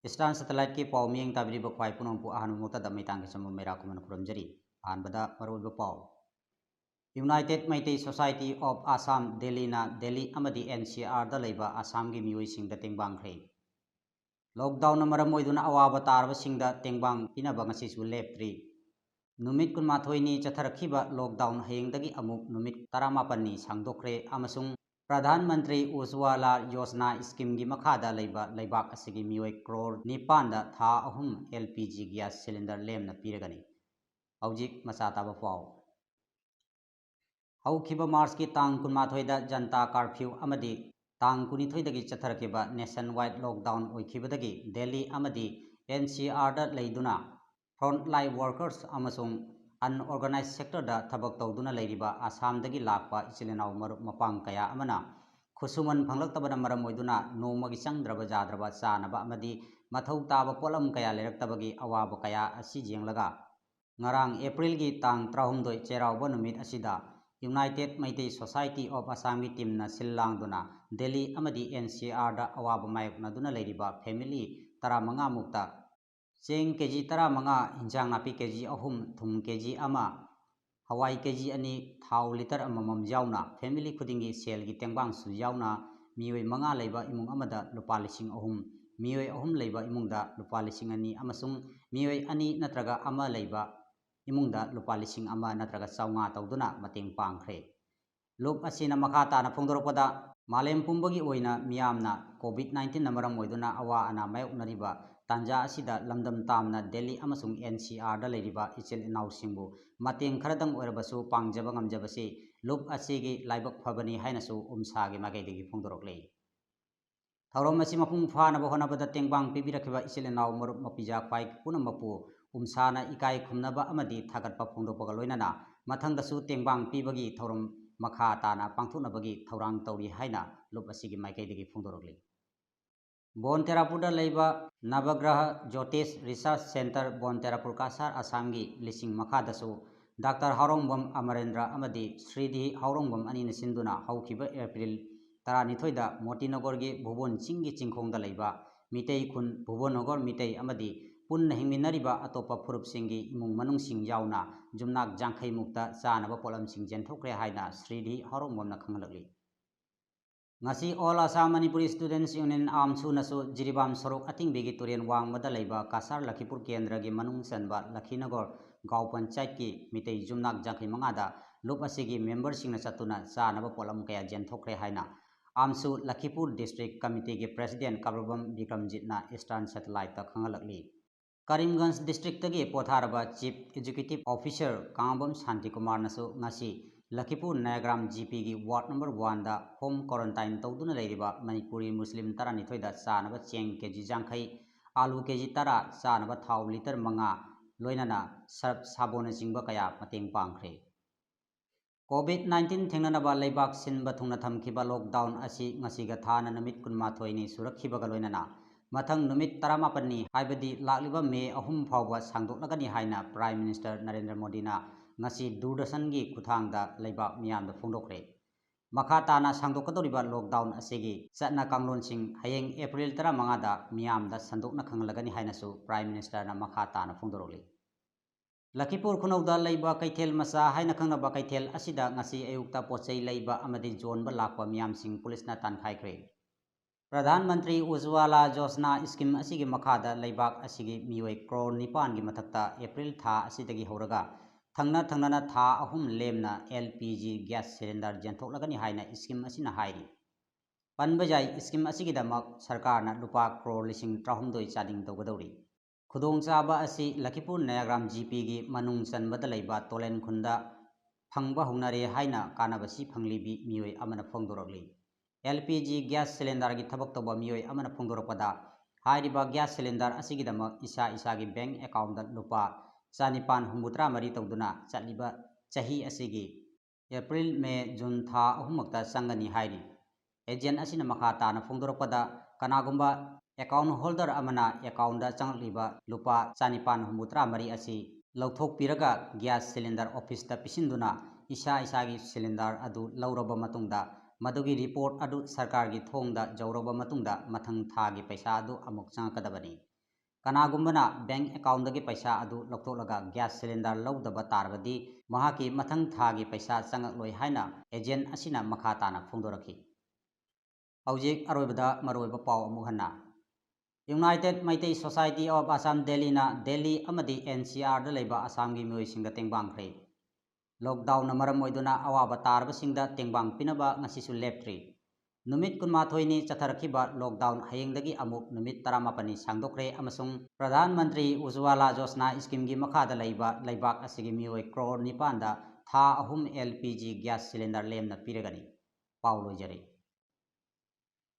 ꯏꯁꯇꯥꯔꯟ ꯁꯦꯇꯦꯂꯥꯏꯠꯀꯤ ꯄꯥꯎ ꯃꯤꯠꯌꯦꯡ ꯇꯥꯕꯤꯔꯤꯕ ꯈ꯭ꯋꯥꯏ ꯄꯨꯝꯅꯃꯛꯄꯨ ꯑꯍꯥꯟꯕ ꯃꯛꯇꯗ ꯃꯩꯇꯥꯡꯒꯤ ꯆꯝꯕ ꯃꯩꯔꯥ ꯈꯨꯃꯟ ꯈꯨꯔꯨꯝꯖꯔꯤ꯫ ꯑꯍꯥꯟꯕꯗ ꯃꯔꯨꯑꯣꯏꯕ ꯄꯥꯎ United Meitei society of Assam ꯗꯦꯜꯂꯤꯅ ꯗꯦꯜꯂꯤ ꯑꯃꯗꯤ NCRꯗ ꯂꯩꯕ ꯑꯁꯥꯝꯒꯤ ꯃꯤꯑꯣꯏꯁꯤꯡꯗ ꯇꯦꯡꯕꯥꯡꯈ꯭ꯔꯦ꯫ ꯂꯣꯛꯗꯥꯎꯟꯅ ꯃꯔꯝ ꯑꯣꯏꯗꯨꯅ ꯑꯋꯥꯕ ꯇꯥꯔꯕꯁꯤꯡꯗ ꯇꯦꯡꯕꯥꯡ ꯄꯤꯅꯕ ꯉꯁꯤꯁꯨ ꯂꯦꯞꯇ꯭ꯔꯤ꯫ ꯅꯨꯃꯤꯠ 12ꯅꯤ ꯆꯠꯊꯔꯛꯈꯤꯕ ꯂꯣꯛꯗꯥꯎꯟ ꯍꯌꯦꯡꯗꯒꯤ ꯑꯃꯨꯛ ꯅꯨꯃꯤꯠ 18ꯅꯤ ꯁꯥꯡꯗꯣꯛꯈ꯭ꯔꯦ ꯑꯃꯁꯨꯡ ꯄ꯭ꯔꯙꯥꯟ ꯃꯟꯇ꯭ꯔꯤ ꯎꯖ꯭ꯋꯥꯂꯥ ꯌꯣꯖꯅꯥ ꯁ꯭ꯀꯤꯝꯒꯤ ꯃꯈꯥꯗ ꯂꯩꯕ ꯂꯩꯕꯥꯛ ꯑꯁꯤꯒꯤ ꯃꯤꯑꯣꯏ ꯀ꯭ꯔꯣꯔ 9ꯗ ꯊꯥ 3 LPG ꯒ꯭ꯌꯥꯁ ꯁꯤꯂꯤꯟꯗꯔ ꯂꯦꯝꯅ ꯄꯤꯔꯒꯅꯤ꯫ ꯍꯧꯖꯤꯛ ꯃꯆꯥ ꯇꯥꯕ ꯄꯥꯎ ꯍꯧꯈꯤꯕ ꯃꯥꯔꯆꯀꯤ ꯇꯥꯡ 12ꯗ ꯖꯟꯇꯥ ꯀꯥꯔꯐ꯭ꯌꯨ ꯑꯃꯗꯤ ꯇꯥꯡ 22ꯗꯒꯤ ꯆꯠꯊꯔꯛꯈꯤꯕ ꯅꯦꯁꯟ ꯋꯥꯏꯗ ꯂꯣꯛꯗꯥꯎꯟ ꯑꯣꯏꯈꯤꯕꯗꯒꯤ ꯗꯦꯜꯂꯤ ꯑꯃꯗꯤ NCRꯗ ꯂꯩꯗꯨꯅ ꯐ꯭ꯔꯟꯠꯂꯥꯏꯟ ꯋꯥꯔꯀꯔꯁ ꯑꯃꯁꯨꯡ ꯑꯟꯑꯣꯔꯒꯅꯥꯏꯖ ꯁꯦꯛꯇꯔꯗ ꯊꯕꯛ ꯇꯧꯗꯨꯅ ꯂꯩꯔꯤꯕ ꯑꯁꯥꯝꯗꯒꯤ ꯂꯥꯛꯄ ꯏꯆꯤꯜ ꯏꯅꯥꯎ ꯃꯔꯨꯞ ꯃꯄꯥꯡ ꯀꯌꯥ ꯑꯃꯅ ꯈꯨꯠꯁꯨꯃꯟ ꯐꯪꯂꯛꯇꯕꯅ ꯃꯔꯝ ꯑꯣꯏꯗꯨꯅ ꯅꯣꯡꯃꯒꯤ ꯆꯪꯗ꯭ꯔꯕ ꯌꯥꯗ꯭ꯔꯕ ꯆꯥꯅꯕ ꯑꯃꯗꯤ ꯃꯊꯧ ꯇꯥꯕ ꯄꯣꯠꯂꯝ ꯀꯌꯥ ꯂꯩꯔꯛꯇꯕꯒꯤ ꯑꯋꯥꯕ ꯀꯌꯥ ꯑꯁꯤ ꯌꯦꯡꯂꯒ ꯉꯔꯥꯡ ꯑꯦꯄ꯭ꯔꯤꯜꯒꯤ ꯇꯥꯡ 18 ꯆꯩꯔꯥꯎꯕ ꯅꯨꯃꯤꯠ ꯑꯁꯤꯗ ꯌꯨꯅꯥꯏꯇꯦꯗ ꯃꯩꯇꯩ ꯁꯣꯁꯥꯏꯇꯤ ꯑꯣꯐ ꯑꯁꯥꯝꯒꯤ ꯇꯤꯝꯅ ꯁꯤꯜ ꯂꯥꯡꯗꯨꯅ ꯗꯦꯜꯂꯤ ꯑꯃꯗꯤ NCRꯗ ꯑꯋꯥꯕ ꯃꯥꯌꯣꯛꯅꯗꯨꯅ ꯂꯩꯔꯤꯕ ꯐꯦꯃꯤꯂꯤ 15ꯃꯨꯛꯇ ꯆꯦꯡ KG 15, ꯏꯟꯖꯥꯡ ꯅꯥꯄꯤ KG 3, ꯊꯨꯝ KG 1, ꯍꯋꯥꯏ KG 2, ꯊꯥꯎ ꯂꯤꯇꯔ ꯑꯃꯃꯝ ꯌꯥꯎꯅ ꯐꯦꯃꯤꯂꯤ ꯈꯨꯗꯤꯡꯒꯤ ꯁꯦꯜꯒꯤ ꯇꯦꯡꯕꯥꯡꯁꯨ ꯌꯥꯎꯅ ꯃꯤꯑꯣꯏ 5 ꯂꯩꯕ ꯏꯃꯨꯡ ꯑꯃꯗ ꯂꯨꯄꯥ 3,000, ꯃꯤꯑꯣꯏ 3 ꯂꯩꯕ ꯏꯃꯨꯡꯗ ꯂꯨꯄꯥ 2,000 ꯑꯃꯁꯨꯡ ꯃꯤꯑꯣꯏ 2 ꯅꯠꯇ꯭ꯔꯒ 1 ꯂꯩꯕ ꯏꯃꯨꯡꯗ ꯂꯨꯄꯥ 1,000 ꯅꯠꯇ꯭ꯔꯒ 900 ꯇꯧꯗꯨꯅ ꯃꯇꯦꯡ ꯄꯥꯡꯈ꯭ꯔꯦ꯫ ꯂꯨꯞ ꯑꯁꯤꯅ ꯃꯈꯥ ꯇꯥꯅ ꯐꯣꯡꯗꯣꯔꯛꯄꯗ ꯃꯥꯂꯦꯝ ꯄꯨꯝꯕꯒꯤ ꯑꯣꯏꯅ ꯃꯤꯌꯥꯝꯅ COVID-19ꯅ ꯃꯔꯝ ꯑꯣꯏꯗꯨꯅ ꯑꯋꯥ ꯑꯅꯥ ꯃꯥꯌꯣꯛꯅꯔꯤꯕ ꯇꯥꯟꯖꯥ ꯑꯁꯤꯗ ꯂꯝꯗꯝ ꯇꯥꯝꯅ ꯗꯦꯜꯂꯤ ꯑꯃꯁꯨꯡ NCRꯗ ꯂꯩꯔꯤꯕ ꯏꯆꯤꯜ ꯏꯅꯥꯎꯁꯤꯡꯕꯨ ꯃꯇꯦꯡ ꯈꯔꯗꯪ ꯑꯣꯏꯔꯕꯁꯨ ꯄꯥꯡꯖꯕ ꯉꯝꯖꯕꯁꯤ ꯂꯨꯞ ꯑꯁꯤꯒꯤ ꯂꯥꯏꯕꯛ ꯐꯕꯅꯤ ꯍꯥꯏꯅꯁꯨ ꯎꯝꯁꯥꯒꯤ ꯃꯥꯏꯀꯩꯗꯒꯤ ꯐꯣꯡꯗꯣꯔꯛꯂꯤ꯫ ꯊꯧꯔꯝ ꯑꯁꯤ ꯃꯄꯨꯡ ꯐꯥꯅꯕ ꯍꯣꯠꯅꯕꯗ ꯇꯦꯡꯕꯥꯡ ꯄꯤꯕꯤꯔꯛꯈꯤꯕ ꯏꯆꯤꯜ ꯏꯅꯥꯎ ꯃꯔꯨꯞ ꯃꯄꯤꯖꯥ ꯈ꯭ꯋꯥꯏ ꯄꯨꯝꯅꯃꯛꯄꯨ ꯎꯝꯁꯥꯅ ꯏꯀꯥꯏ ꯈꯨꯝꯅꯕ ꯑꯃꯗꯤ ꯊꯥꯒꯠꯄ ꯐꯣꯡꯗꯣꯛꯄꯒ ꯂꯣꯏꯅꯅ ꯃꯊꯪꯗꯁꯨ ꯇꯦꯡꯕꯥꯡ ꯄꯤꯕꯒꯤ ꯊꯧꯔꯝ ꯃꯈꯥ ꯇꯥꯅ ꯄꯥꯡꯊꯣꯛꯅꯕꯒꯤ ꯊꯧꯔꯥꯡ ꯇꯧꯔꯤ ꯍꯥꯏꯅ ꯂꯨꯞ ꯑꯁꯤꯒꯤ ꯃꯥꯏꯀꯩꯗꯒꯤ ꯐꯣꯡꯗꯣꯔꯛꯂꯤ꯫ ꯕꯣꯟꯇꯦꯔꯥꯄꯨꯔꯗ ꯂꯩꯕ ꯅꯕꯒ꯭ꯔꯍ ꯖ꯭ꯌꯣꯇꯤꯁ ꯔꯤꯁꯔꯆ ꯁꯦꯟꯇꯔ ꯕꯣꯟꯇꯦꯔꯥꯄꯨꯔ ꯀꯁꯥꯔ ꯑꯁꯥꯝꯒꯤ ꯂꯤꯁꯤꯡ ꯃꯈꯥꯗꯁꯨ ꯗꯥꯛꯇꯔ ꯍꯥꯎꯔꯣꯡꯕꯝ ꯑꯃꯔꯦꯟꯗ꯭ꯔ ꯑꯃꯗꯤ ꯁ꯭ꯔꯤꯙꯤ ꯍꯥꯎꯔꯣꯡꯕꯝ ꯑꯅꯤꯅ ꯁꯤꯟꯗꯨꯅ ꯍꯧꯈꯤꯕ ꯑꯦꯄ꯭ꯔꯤꯜ 12ꯗ ꯃꯣꯇꯤꯅꯒꯔꯒꯤ ꯚꯨꯕꯣꯟ ꯆꯤꯡꯒꯤ ꯆꯤꯡꯈꯣꯡꯗ ꯂꯩꯕ ꯃꯤꯇꯩ ꯈꯨꯟ ꯚꯨꯕꯣꯟꯅꯒꯔ ꯃꯤꯇꯩ ꯑꯃꯗꯤ ꯄꯨꯟꯅ ꯍꯤꯡꯃꯤꯟꯅꯔꯤꯕ ꯑꯇꯣꯞꯄ ꯐꯨꯔꯨꯞꯁꯤꯡꯒꯤ ꯏꯃꯨꯡ ꯃꯅꯨꯡꯁꯤꯡ ꯌꯥꯎꯅ ꯌꯨꯝꯅꯥꯛ 50ꯃꯨꯛꯇ ꯆꯥꯅꯕ ꯄꯣꯠꯂꯝꯁꯤꯡ ꯌꯦꯟꯊꯣꯛꯈ꯭ꯔꯦ ꯍꯥꯏꯅ ꯁ꯭ꯔꯤꯙꯤ ꯍꯥꯎꯔꯣꯡꯕꯝꯅ ꯈꯪꯍꯜꯂꯛꯂꯤ꯫ ꯉꯁꯤ ꯑꯣꯜ ꯑꯁꯥꯝ ꯃꯅꯤꯄꯨꯔꯤ ꯁ꯭ꯇꯨꯗꯦꯟꯠꯁ ꯌꯨꯅꯤꯌꯟ ꯑꯥꯝꯁꯨꯅꯁꯨ ꯖꯤꯔꯤꯕꯥꯝ ꯁꯣꯔꯣꯛ ꯑꯇꯤꯡꯕꯤꯒꯤ ꯇꯨꯔꯦꯜ ꯋꯥꯡꯃꯗ ꯂꯩꯕ ꯀꯁꯥꯔ ꯂꯛꯈꯤꯄꯨꯔ ꯀꯦꯟꯗ꯭ꯔꯒꯤ ꯃꯅꯨꯡ ꯆꯟꯕ ꯂꯛꯈꯤꯅꯒꯔ ꯒꯥꯎ ꯄꯟꯆꯥꯌꯠꯀꯤ ꯃꯤꯇꯩ ꯌꯨꯝꯅꯥꯛ 75ꯗ ꯂꯨꯞ ꯑꯁꯤꯒꯤ ꯃꯦꯝꯕꯔꯁꯤꯡꯅ ꯆꯠꯇꯨꯅ ꯆꯥꯅꯕ ꯄꯣꯠꯂꯝ ꯀꯌꯥ ꯌꯦꯟꯊꯣꯛꯈ꯭ꯔꯦ ꯍꯥꯏꯅ ꯑꯥꯝꯁꯨ ꯂꯛꯈꯤꯄꯨꯔ ꯗꯤꯁꯇ꯭ꯔꯤꯛ ꯀꯃꯤꯇꯤꯒꯤ ꯄ꯭ꯔꯦꯁꯤꯗꯦꯟꯠ ꯀꯕꯔꯕꯝ ꯕꯤꯀ꯭ꯔꯝꯖꯤꯠꯅ ꯏꯁꯇꯔꯟ ꯁꯦꯇꯦꯂꯥꯏꯠꯇ ꯈꯪꯍꯜꯂꯛꯂꯤ꯫ ꯀꯔꯤꯝꯒꯟꯖ ꯗꯤꯁꯇ꯭ꯔꯤꯛꯇꯒꯤ ꯄꯣꯊꯥꯔꯕ ꯆꯤꯐ ꯑꯦꯛꯖꯤꯀ꯭ꯌꯨꯇꯤꯚ ꯑꯣꯐꯤꯁꯥꯔ ꯀꯥꯡꯕꯝ ꯁꯥꯟꯇꯤꯀꯨꯃꯥꯔꯅꯁꯨ ꯉꯁꯤ ꯂꯛꯈꯤꯄꯨꯔ ꯅꯌꯒ꯭ꯔꯥꯝ GPꯒꯤ ꯋꯥꯔꯗ ꯅꯝꯕꯔ 1ꯗ ꯍꯣꯝ ꯀ꯭ꯋꯥꯔꯟꯇꯥꯏꯟ ꯇꯧꯗꯨꯅ ꯂꯩꯔꯤꯕ ꯃꯅꯤꯄꯨꯔꯤ ꯃꯨꯁꯂꯤꯝ 12ꯗ ꯆꯥꯅꯕ ꯆꯦꯡ KG 50, ꯑꯥꯂꯨ KG 10, ꯆꯥꯅꯕ ꯊꯥꯎ ꯂꯤꯇꯔ 5, ꯂꯣꯏꯅꯅ ꯁꯔꯞ ꯁꯥꯕꯣꯟꯅꯆꯤꯡꯕ ꯀꯌꯥ ꯃꯇꯦꯡ ꯄꯥꯡꯈ꯭ꯔꯦ꯫ COVID-19 ꯊꯦꯡꯅꯅꯕ ꯂꯩꯕꯥꯛ ꯁꯤꯟꯕ ꯊꯨꯡꯅ ꯊꯝꯈꯤꯕ ꯂꯣꯛꯗꯥꯎꯟ ꯑꯁꯤ ꯉꯁꯤꯒ ꯊꯥꯅ ꯅꯨꯃꯤꯠ 12ꯅꯤ ꯁꯨꯔꯛꯈꯤꯕꯒ ꯂꯣꯏꯅꯅ ꯃꯊꯪ ꯅꯨꯃꯤꯠ 18ꯅꯤ ꯍꯥꯏꯕꯗꯤ ꯂꯥꯛꯂꯤꯕ ꯃꯦ 3 ꯐꯥꯎꯕ ꯁꯥꯡꯗꯣꯛꯂꯒꯅꯤ ꯍꯥꯏꯅ ꯄ꯭ꯔꯥꯏꯝ ꯃꯤꯅꯤꯁꯇꯔ ꯅꯔꯦꯟꯗ꯭ꯔ ꯃꯣꯗꯤꯅ ꯉꯁꯤ ꯗꯨꯔꯗꯔꯁꯟꯒꯤ ꯈꯨꯠꯊꯥꯡꯗ ꯂꯩꯕꯥꯛ ꯃꯤꯌꯥꯝꯗ ꯐꯣꯡꯗꯣꯛꯈ꯭ꯔꯦ꯫ ꯃꯈꯥ ꯇꯥꯅ ꯁꯥꯡꯗꯣꯛꯀꯗꯧꯔꯤꯕ ꯂꯣꯛꯗꯥꯎꯟ ꯑꯁꯤꯒꯤ ꯆꯠꯅ ꯀꯥꯡꯂꯣꯟꯁꯤꯡ ꯍꯌꯦꯡ ꯑꯦꯄ꯭ꯔꯤꯜ 15ꯗ ꯃꯤꯌꯥꯝꯗ ꯁꯟꯗꯣꯛꯅ ꯈꯪꯍꯜꯂꯒꯅꯤ ꯍꯥꯏꯅꯁꯨ ꯄ꯭ꯔꯥꯏꯝ ꯃꯤꯅꯤꯁꯇꯔꯅ ꯃꯈꯥ ꯇꯥꯅ ꯐꯣꯡꯗꯣꯔꯛꯂꯤ꯫ ꯂꯛꯈꯤꯄꯨꯔ ꯈꯨꯅꯧꯗ ꯂꯩꯕ ꯀꯩꯊꯦꯜ ꯃꯆꯥ ꯍꯥꯏꯅ ꯈꯪꯅꯕ ꯀꯩꯊꯦꯜ ꯑꯁꯤꯗ ꯉꯁꯤ ꯑꯌꯨꯛꯇ ꯄꯣꯠꯆꯩ ꯂꯩꯕ ꯑꯃꯗꯤ ꯌꯣꯟꯕ ꯂꯥꯛꯄ ꯃꯤꯌꯥꯝꯁꯤꯡ ꯄꯨꯂꯤꯁꯅ ꯇꯥꯟꯊꯥꯏꯈ꯭ꯔꯦ꯫ ꯄ꯭ꯔꯙꯥꯟ ꯃꯟꯇ꯭ꯔꯤ ꯎꯖ꯭ꯋꯥꯂꯥ ꯌꯣꯖꯅꯥ ꯁ꯭ꯀꯤꯝ ꯑꯁꯤꯒꯤ ꯃꯈꯥꯗ ꯂꯩꯕꯥꯛ ꯑꯁꯤꯒꯤ ꯃꯤꯑꯣꯏ ꯀ꯭ꯔꯣꯔ 9ꯒꯤ ꯃꯊꯛꯇ ꯑꯦꯄ꯭ꯔꯤꯜ ꯊꯥ ꯑꯁꯤꯗꯒꯤ ꯍꯧꯔꯒ ꯊꯪꯅ ꯊꯪꯅꯅ ꯊꯥ 3 ꯂꯦꯝꯅ LPG ꯒ꯭ꯌꯥꯁ ꯁꯤꯂꯤꯟꯗꯔ ꯌꯦꯟꯊꯣꯛꯂꯒꯅꯤ ꯍꯥꯏꯅ ꯁ꯭ꯀꯤꯝ ꯑꯁꯤꯅ ꯍꯥꯏꯔꯤ꯫ ꯄꯟꯕ ꯌꯥꯏ ꯁ꯭ꯀꯤꯝ ꯑꯁꯤꯒꯤꯗꯃꯛ ꯁꯔꯀꯥꯔꯅ ꯂꯨꯄꯥ ꯀ꯭ꯔꯣꯔ 13,000 ꯆꯥꯗꯤꯡ ꯇꯧꯒꯗꯧꯔꯤ꯫ ꯈꯨꯗꯣꯡꯆꯥꯕ ꯑꯁꯤ ꯂꯛꯈꯤꯄꯨꯔ ꯅꯌꯒ꯭ꯔꯥꯝ GPꯒꯤ ꯃꯅꯨꯡ ꯆꯟꯕꯗ ꯂꯩꯕ ꯇꯣꯂꯦꯟ ꯈꯨꯟꯗ ꯐꯪꯕ ꯍꯧꯅꯔꯦ ꯍꯥꯏꯅ ꯀꯥꯟꯅꯕꯁꯤ ꯐꯪꯂꯤꯕꯤ ꯃꯤꯑꯣꯏ ꯑꯃꯅ ꯐꯣꯡꯗꯣꯔꯛꯂꯤ꯫ LPG ꯒ꯭ꯌꯥꯁ ꯁꯤꯂꯤꯟꯗꯔꯒꯤ ꯊꯕꯛ ꯇꯧꯕ ꯃꯤꯑꯣꯏ ꯑꯃꯅ ꯐꯣꯡꯗꯣꯔꯛꯄꯗ ꯍꯥꯏꯔꯤꯕ ꯒ꯭ꯌꯥꯁ ꯁꯤꯂꯤꯟꯗꯔ ꯑꯁꯤꯒꯤꯗꯃꯛ ꯏꯁꯥꯒꯤ ꯕꯦꯡꯛ ꯑꯦꯀꯥꯎꯟꯗ ꯂꯨꯄꯥ 1,963 ꯇꯧꯗꯨꯅ ꯆꯠꯂꯤꯕ ꯆꯍꯤ ꯑꯁꯤꯒꯤ ꯑꯦꯄ꯭ꯔꯤꯜ, ꯃꯦ, ꯖꯨꯟ ꯊꯥ 3ꯃꯛꯇ ꯆꯪꯒꯅꯤ ꯍꯥꯏꯔꯤ꯫ ꯑꯦꯖꯦꯟꯠ ꯑꯁꯤꯅ ꯃꯈꯥ ꯇꯥꯅ ꯐꯣꯡꯗꯣꯔꯛꯄꯗ ꯀꯅꯥꯒꯨꯝꯕ ꯑꯦꯀꯥꯎꯟ ꯍꯣꯜꯗꯔ ꯑꯃꯅ ꯑꯦꯀꯥꯎꯟꯗ ꯆꯪꯂꯛꯂꯤꯕ ꯂꯨꯄꯥ 1,963 ꯑꯁꯤ ꯂꯧꯊꯣꯛꯄꯤꯔꯒ ꯒ꯭ꯌꯥꯁ ꯁꯤꯂꯤꯟꯗꯔ ꯑꯣꯐꯤꯁꯇ ꯄꯤꯁꯤꯟꯗꯨꯅ ꯏꯁꯥꯒꯤ ꯁꯤꯂꯤꯟꯗꯔ ꯑꯗꯨ ꯂꯧꯔꯕ ꯃꯇꯨꯡꯗ ꯃꯗꯨꯒꯤ ꯔꯤꯄꯣꯔꯠ ꯑꯗꯨ ꯁꯔꯀꯥꯔꯒꯤ ꯊꯣꯡꯗ ꯌꯧꯔꯕ ꯃꯇꯨꯡꯗ ꯃꯊꯪ ꯊꯥꯒꯤ ꯄꯩꯁꯥ ꯑꯗꯨ ꯑꯃꯨꯛ ꯆꯪꯉꯛꯀꯗꯕꯅꯤ꯫ ꯀꯅꯥꯒꯨꯝꯕꯅ ꯕꯦꯡ ꯑꯦꯀꯥꯎꯟꯗꯒꯤ ꯄꯩꯁꯥ ꯑꯗꯨ ꯂꯧꯊꯣꯛꯂꯒ ꯒ꯭ꯌꯥꯁ ꯁꯤꯂꯤꯟꯗꯔ ꯂꯧꯗꯕ ꯇꯥꯔꯕꯗꯤ ꯃꯍꯥꯛꯀꯤ ꯃꯊꯪ ꯊꯥꯒꯤ ꯄꯩꯁꯥ ꯆꯪꯉꯛꯂꯣꯏ ꯍꯥꯏꯅ ꯑꯦꯖꯦꯟ ꯑꯁꯤꯅ ꯃꯈꯥ ꯇꯥꯅ ꯐꯣꯡꯗꯣꯔꯛꯈꯤ꯫ ꯍꯧꯖꯤꯛ ꯑꯔꯣꯏꯕꯗ ꯃꯔꯨꯑꯣꯏꯕ ꯄꯥꯎ ꯑꯃꯨꯛ ꯍꯟꯅ United Meitei society of Assam ꯗꯦꯜꯂꯤꯅ ꯗꯦꯜꯂꯤ ꯑꯃꯗꯤ NCRꯗ ꯂꯩꯕ ꯑꯁꯥꯝꯒꯤ ꯃꯤꯑꯣꯏꯁꯤꯡꯗ ꯇꯦꯡꯕꯥꯡꯈ꯭ꯔꯦ꯫ ꯂꯣꯛꯗꯥꯎꯟꯅ ꯃꯔꯝ ꯑꯣꯏꯗꯨꯅ ꯑꯋꯥꯕ ꯇꯥꯔꯕꯁꯤꯡꯗ ꯇꯦꯡꯕꯥꯡ ꯄꯤꯅꯕ ꯉꯁꯤꯁꯨ ꯂꯦꯞꯇ꯭ꯔꯤ꯫ ꯅꯨꯃꯤꯠ 22ꯅꯤ ꯆꯠꯊꯔꯛꯈꯤꯕ ꯂꯣꯛꯗꯥꯎꯟ ꯍꯌꯦꯡꯗꯒꯤ ꯑꯃꯨꯛ ꯅꯨꯃꯤꯠ 19ꯅꯤ ꯁꯥꯡꯗꯣꯛꯈ꯭ꯔꯦ ꯑꯃꯁꯨꯡ ꯄ꯭ꯔꯙꯥꯟ ꯃꯟꯇ꯭ꯔꯤ ꯎꯖ꯭ꯋꯥꯂꯥ ꯌꯣꯖꯅꯥ ꯁ꯭ꯀꯤꯝꯒꯤ ꯃꯈꯥꯗ ꯂꯩꯕ ꯂꯩꯕꯥꯛ ꯑꯁꯤꯒꯤ ꯃꯤꯑꯣꯏ ꯀ꯭ꯔꯣꯔ 9ꯗ ꯊꯥ 3 LPG ꯒ꯭ꯌꯥꯁ ꯁꯤꯂꯤꯟꯗꯔ ꯂꯦꯝꯅ ꯄꯤꯔꯒꯅꯤ꯫ ꯄꯥꯎ ꯂꯣꯏꯖꯔꯦ꯫